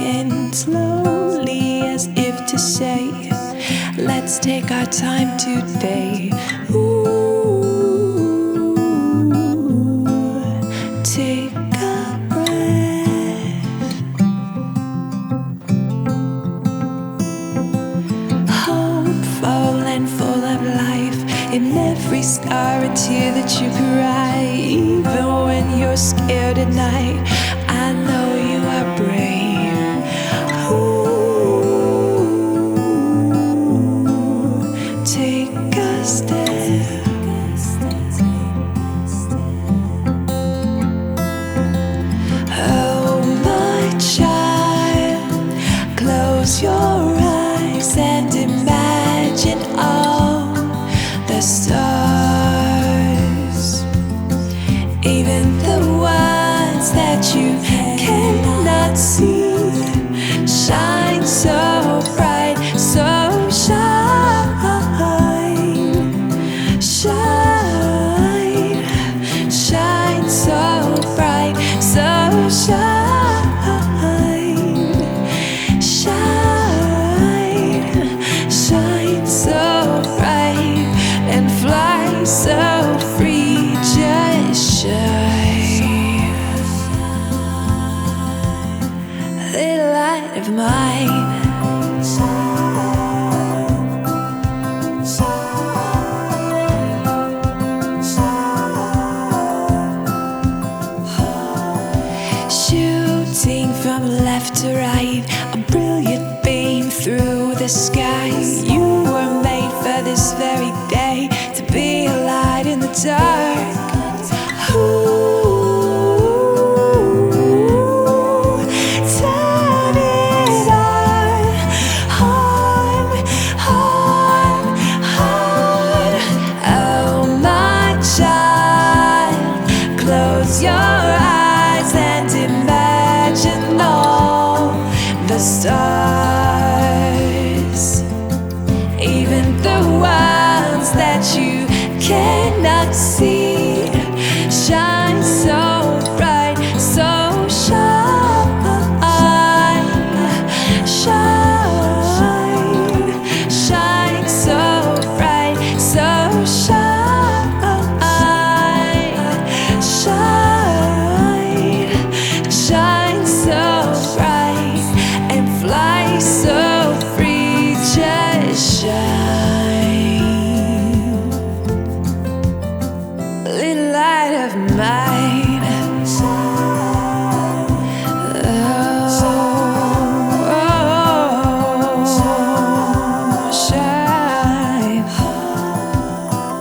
walking slowly as if to say, let's take our time today. Ooh, take a breath. Hopeful and full of life, in every scar a tear that you cry. Even when you're scared at night, I know you are brave. Ooh, take a step. Oh my child, close your eyes and imagine all the stars, even the ones that you cannot see, shine so bright, so shine, shine, shine so bright, so shine, shine, shine so bright, and fly so free, just shine. Little light of mine, shooting from left to right, a brilliant beam through the sky. You were made for this very day, to be a light in the dark. Ooh, turn it on, on, on, on. Oh my child, close your eyes and imagine all the stars, even the ones that you cannot see, shine so bright, so shine, shine, shine so bright, so shine, shine, shine so bright, and fly so free, just shine. Little light of mine, shine.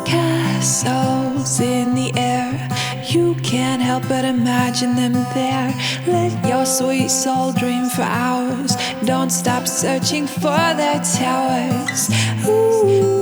Castles in the air, you can't help but imagine them there. Let your sweet soul dream for hours, don't stop searching for their towers. Ooh.